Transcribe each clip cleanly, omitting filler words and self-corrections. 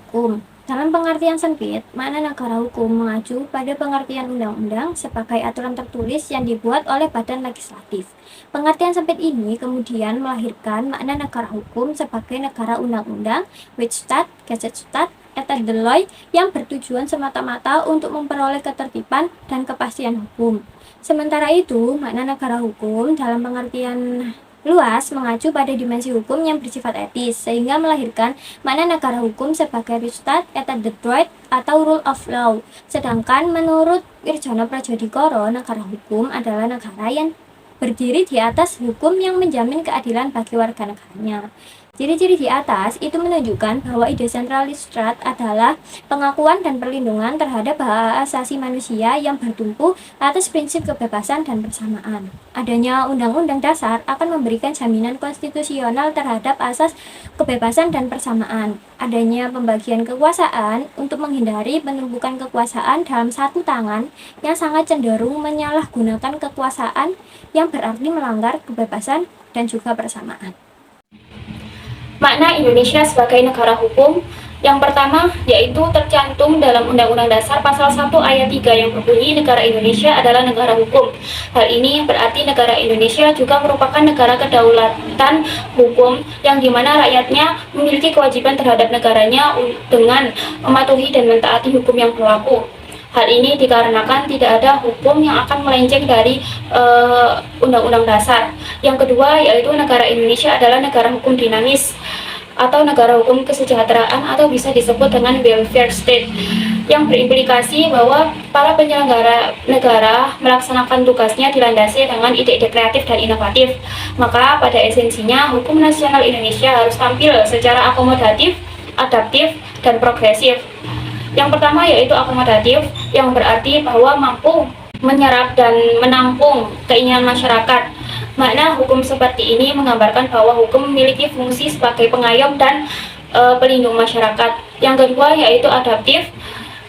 hukum. Dalam pengertian sempit, makna negara hukum mengacu pada pengertian undang-undang sebagai aturan tertulis yang dibuat oleh badan legislatif. Pengertian sempit ini kemudian melahirkan makna negara hukum sebagai negara undang-undang, which stat, gazette stat, et al. Yang bertujuan semata-mata untuk memperoleh ketertiban dan kepastian hukum. Sementara itu, makna negara hukum dalam pengertian luas mengacu pada dimensi hukum yang bersifat etis, sehingga melahirkan makna negara hukum sebagai Rechtsstaat et Droit atau rule of law. Sedangkan menurut Wirjono Projodikoro, negara hukum adalah negara yang berdiri di atas hukum yang menjamin keadilan bagi warga negaranya. Ciri-ciri di atas itu menunjukkan bahwa ide sentralis Staat adalah pengakuan dan perlindungan terhadap hak asasi manusia yang bertumpu atas prinsip kebebasan dan persamaan. Adanya Undang-Undang Dasar akan memberikan jaminan konstitusional terhadap asas kebebasan dan persamaan. Adanya pembagian kekuasaan untuk menghindari penumpukan kekuasaan dalam satu tangan yang sangat cenderung menyalahgunakan kekuasaan yang berarti melanggar kebebasan dan juga persamaan. Makna Indonesia sebagai negara hukum yang pertama yaitu tercantum dalam Undang-Undang Dasar Pasal 1 Ayat 3 yang berbunyi negara Indonesia adalah negara hukum. Hal ini berarti negara Indonesia juga merupakan negara kedaulatan hukum yang dimana rakyatnya memiliki kewajiban terhadap negaranya dengan mematuhi dan mentaati hukum yang berlaku. Hal ini dikarenakan tidak ada hukum yang akan melenceng dari Undang-Undang Dasar. Yang kedua yaitu negara Indonesia adalah negara hukum dinamis atau negara hukum kesejahteraan atau bisa disebut dengan welfare state, yang berimplikasi bahwa para penyelenggara negara melaksanakan tugasnya dilandasi dengan ide-ide kreatif dan inovatif. Maka pada esensinya hukum nasional Indonesia harus tampil secara akomodatif, adaptif, dan progresif. Yang pertama yaitu akomodatif, yang berarti bahwa mampu menyerap dan menampung keinginan masyarakat. Makna hukum seperti ini menggambarkan bahwa hukum memiliki fungsi sebagai pengayom dan pelindung masyarakat. Yang kedua yaitu adaptif,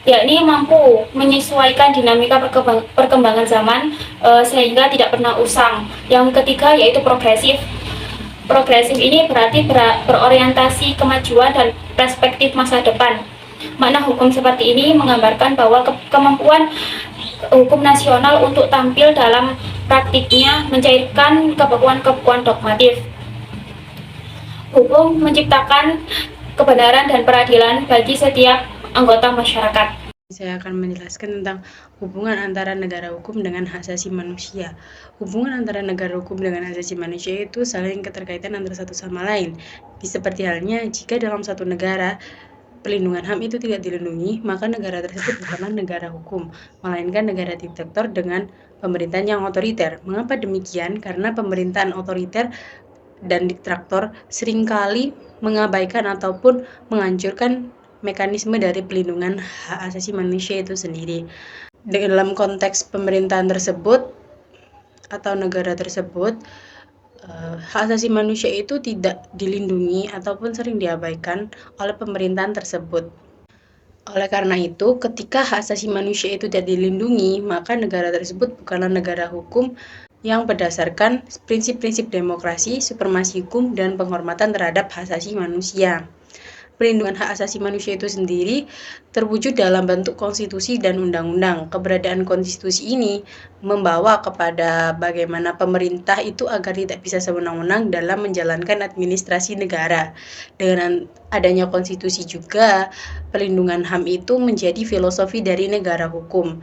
yakni mampu menyesuaikan dinamika perkembangan zaman sehingga tidak pernah usang. Yang ketiga yaitu progresif. Progresif ini berarti berorientasi kemajuan dan perspektif masa depan. Makna hukum seperti ini menggambarkan bahwa kemampuan hukum nasional untuk tampil dalam praktiknya mencairkan kebekuan-kebekuan dogmatif. Hukum menciptakan kebenaran dan peradilan bagi setiap anggota masyarakat. Saya akan menjelaskan tentang hubungan antara negara hukum dengan hak asasi manusia. Hubungan antara negara hukum dengan hak asasi manusia itu saling keterkaitan antara satu sama lain. Seperti halnya jika dalam satu negara pelindungan HAM itu tidak dilindungi, maka negara tersebut bukanlah negara hukum, melainkan negara diktator dengan pemerintahan yang otoriter. Mengapa demikian? Karena pemerintahan otoriter dan diktator seringkali mengabaikan ataupun menghancurkan mekanisme dari pelindungan hak asasi manusia itu sendiri. Dalam konteks pemerintahan tersebut atau negara tersebut, hak asasi manusia itu tidak dilindungi ataupun sering diabaikan oleh pemerintahan tersebut. Oleh karena itu, ketika hak asasi manusia itu tidak dilindungi, maka negara tersebut bukanlah negara hukum yang berdasarkan prinsip-prinsip demokrasi, supremasi hukum, dan penghormatan terhadap hak asasi manusia. Perlindungan hak asasi manusia itu sendiri terwujud dalam bentuk konstitusi dan undang-undang. Keberadaan konstitusi ini membawa kepada bagaimana pemerintah itu agar tidak bisa sewenang-wenang dalam menjalankan administrasi negara. Dengan adanya konstitusi juga, perlindungan HAM itu menjadi filosofi dari negara hukum.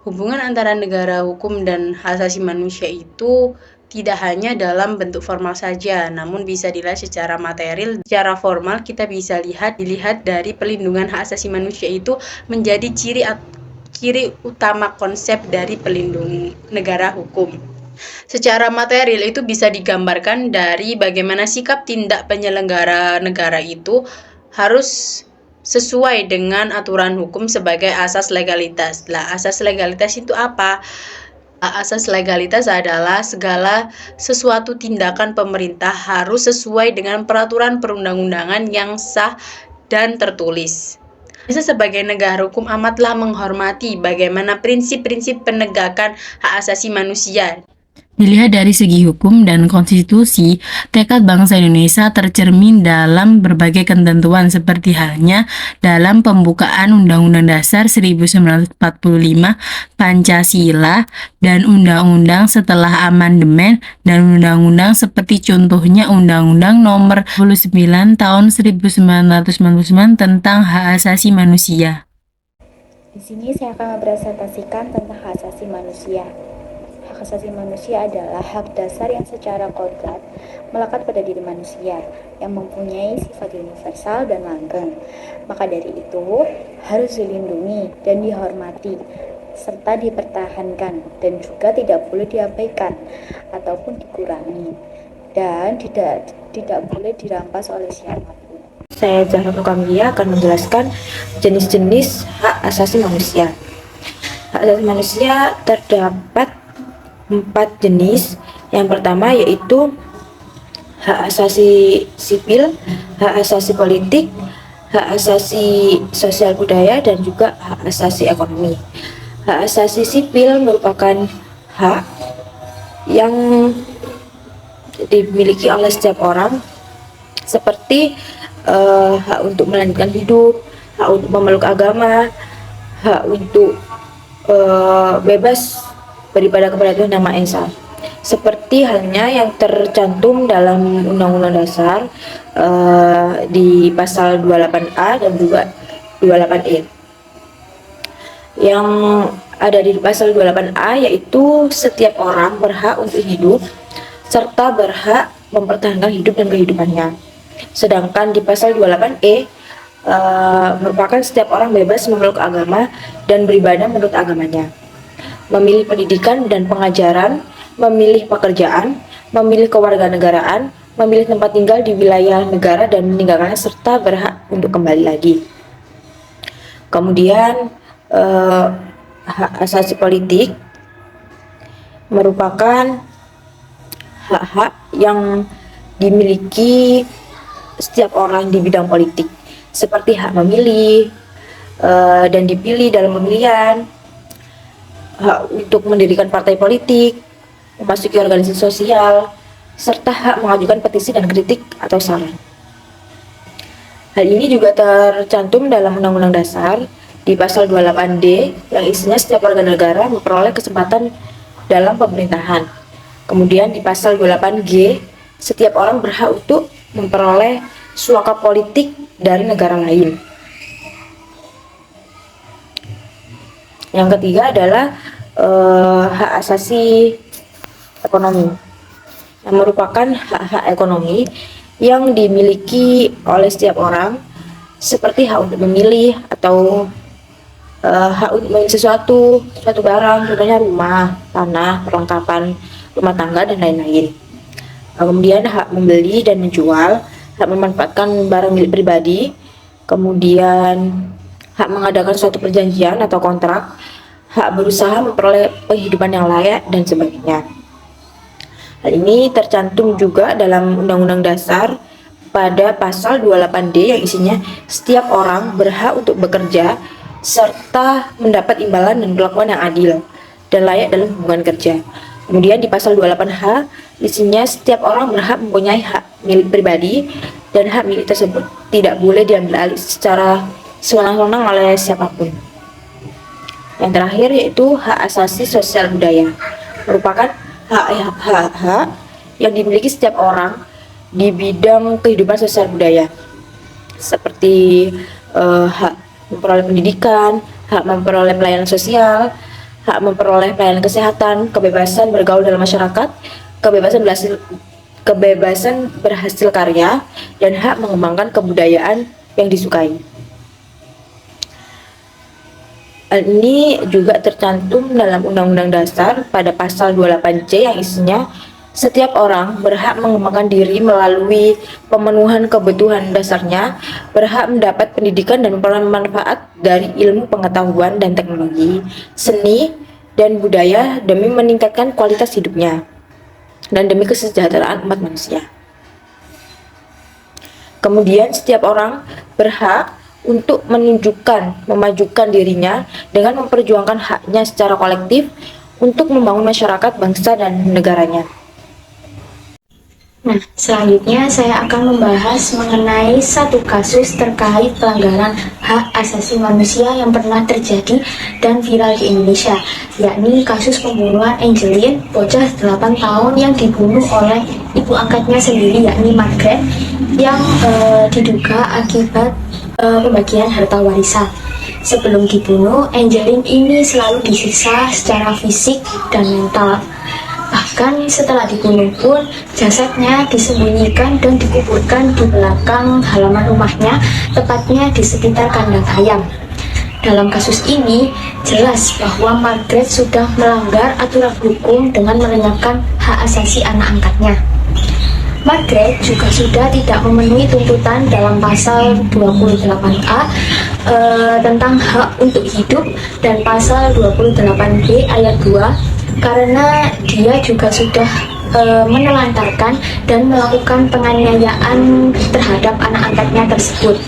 Hubungan antara negara hukum dan hak asasi manusia itu tidak hanya dalam bentuk formal saja, namun bisa dilihat secara material. Secara formal kita bisa dilihat dari perlindungan hak asasi manusia itu menjadi ciri utama konsep dari pelindung negara hukum. Secara material itu bisa digambarkan dari bagaimana sikap tindak penyelenggara negara itu harus sesuai dengan aturan hukum sebagai asas legalitas. Lah, asas legalitas itu apa? Asas legalitas adalah segala sesuatu tindakan pemerintah harus sesuai dengan peraturan perundang-undangan yang sah dan tertulis. Indonesia sebagai negara hukum amatlah menghormati bagaimana prinsip-prinsip penegakan hak asasi manusia. Dilihat dari segi hukum dan konstitusi, tekad bangsa Indonesia tercermin dalam berbagai ketentuan seperti halnya dalam pembukaan Undang-Undang Dasar 1945, Pancasila, dan undang-undang setelah amandemen dan undang-undang seperti contohnya Undang-Undang Nomor 29 Tahun 1999 tentang Hak Asasi Manusia. Di sini saya akan mempresentasikan tentang hak asasi manusia. Hak asasi manusia adalah hak dasar yang secara kodrat melekat pada diri manusia, yang mempunyai sifat universal dan langgeng. Maka dari itu, harus dilindungi dan dihormati, serta dipertahankan, dan juga tidak boleh diabaikan ataupun dikurangi, dan tidak boleh dirampas oleh siapapun. Saya Zahra Nukamia akan menjelaskan jenis-jenis hak asasi manusia. Hak asasi manusia terdapat 4 jenis. Yang pertama yaitu hak asasi sipil, hak asasi politik, hak asasi sosial budaya, dan juga hak asasi ekonomi. Hak asasi sipil merupakan hak yang dimiliki oleh setiap orang, seperti hak untuk melanjutkan hidup, hak untuk memeluk agama, hak untuk bebas beribadah kepada Tuhan Yang Maha Esa, seperti halnya yang tercantum dalam Undang-Undang Dasar di pasal 28A dan juga 28E. Yang ada di pasal 28A yaitu setiap orang berhak untuk hidup serta berhak mempertahankan hidup dan kehidupannya. Sedangkan di pasal 28E merupakan setiap orang bebas memeluk agama dan beribadah menurut agamanya, memilih pendidikan dan pengajaran, memilih pekerjaan, memilih kewarganegaraan, memilih tempat tinggal di wilayah negara dan meninggalkannya, serta berhak untuk kembali lagi. Kemudian hak asasi politik merupakan hak-hak yang dimiliki setiap orang di bidang politik, seperti hak memilih dan dipilih dalam pemilihan, hak untuk mendirikan partai politik, memasuki organisasi sosial, serta hak mengajukan petisi dan kritik atau saran. Hal ini juga tercantum dalam Undang-Undang Dasar di pasal 28D yang isinya setiap warga negara memperoleh kesempatan dalam pemerintahan. Kemudian di pasal 28G, setiap orang berhak untuk memperoleh suaka politik dari negara lain. Yang ketiga adalah hak asasi ekonomi, yang merupakan hak-hak ekonomi yang dimiliki oleh setiap orang, seperti hak untuk memilih atau hak untuk memilih suatu barang, contohnya rumah, tanah, perlengkapan rumah tangga, dan lain-lain. Kemudian hak membeli dan menjual, hak memanfaatkan barang milik pribadi, kemudian hak mengadakan suatu perjanjian atau kontrak, hak berusaha memperoleh penghidupan yang layak, dan sebagainya. Hal ini tercantum juga dalam Undang-Undang Dasar pada pasal 28D yang isinya setiap orang berhak untuk bekerja serta mendapat imbalan dan perlakuan yang adil dan layak dalam hubungan kerja. Kemudian di pasal 28H isinya setiap orang berhak mempunyai hak milik pribadi dan hak milik tersebut tidak boleh diambil alih secara sewenang-wenang oleh siapapun. Yang terakhir yaitu hak asasi sosial budaya, merupakan hak yang dimiliki setiap orang di bidang kehidupan sosial budaya, seperti hak memperoleh pendidikan, hak memperoleh pelayanan sosial, hak memperoleh pelayanan kesehatan, kebebasan bergaul dalam masyarakat, kebebasan berhasil karya, dan hak mengembangkan kebudayaan yang disukai. Hal ini juga tercantum dalam Undang-Undang Dasar pada pasal 28C yang isinya setiap orang berhak mengembangkan diri melalui pemenuhan kebutuhan dasarnya, berhak mendapat pendidikan dan memperoleh manfaat dari ilmu pengetahuan dan teknologi, seni, dan budaya demi meningkatkan kualitas hidupnya dan demi kesejahteraan umat manusia. Kemudian setiap orang berhak untuk memajukan dirinya dengan memperjuangkan haknya secara kolektif untuk membangun masyarakat, bangsa, dan negaranya. Nah, selanjutnya saya akan membahas mengenai satu kasus terkait pelanggaran hak asasi manusia yang pernah terjadi dan viral di Indonesia, yakni kasus pembunuhan Angelin, bocah 8 tahun yang dibunuh oleh ibu angkatnya sendiri, yakni Margaret, yang diduga akibat pembagian harta warisan. Sebelum dibunuh, Angelin ini selalu disiksa secara fisik dan mental. Bahkan setelah dibunuh pun, jasadnya disembunyikan dan dikuburkan di belakang halaman rumahnya, tepatnya di sekitar kandang ayam. Dalam kasus ini, jelas bahwa Margaret sudah melanggar aturan hukum dengan melenyapkan hak asasi anak angkatnya. Margaret juga sudah tidak memenuhi tuntutan dalam pasal 28A tentang hak untuk hidup dan pasal 28B ayat 2 karena dia juga sudah menelantarkan dan melakukan penganiayaan terhadap anak angkatnya tersebut.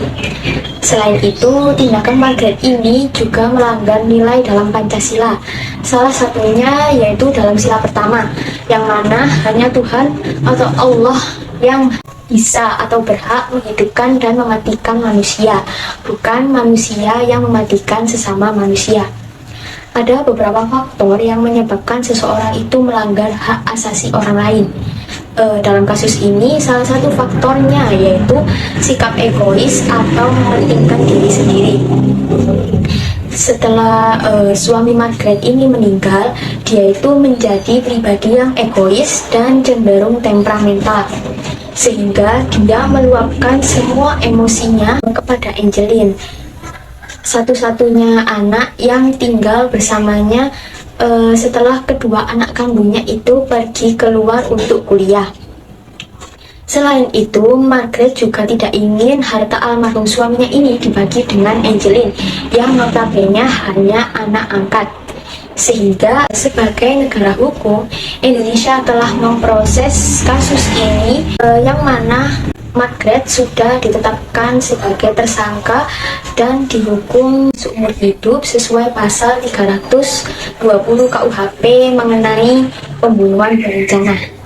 Selain itu, tindakan Margaret ini juga melanggar nilai dalam Pancasila. Salah satunya yaitu dalam sila pertama, yang mana hanya Tuhan atau Allah yang bisa atau berhak menghidupkan dan mematikan manusia, bukan manusia yang mematikan sesama manusia. Ada beberapa faktor yang menyebabkan seseorang itu melanggar hak asasi orang lain. Dalam kasus ini, salah satu faktornya yaitu sikap egois atau mementingkan diri sendiri. Setelah suami Margaret ini meninggal, dia itu menjadi pribadi yang egois dan cenderung temperamental, sehingga dia meluapkan semua emosinya kepada Angelin, satu-satunya anak yang tinggal bersamanya setelah kedua anak kandungnya itu pergi keluar untuk kuliah. Selain itu, Margaret juga tidak ingin harta almarhum suaminya ini dibagi dengan Angelin yang notabene hanya anak angkat. Sehingga sebagai negara hukum, Indonesia telah memproses kasus ini yang mana Margaret sudah ditetapkan sebagai tersangka dan dihukum seumur hidup sesuai pasal 320 KUHP mengenai pembunuhan berencana.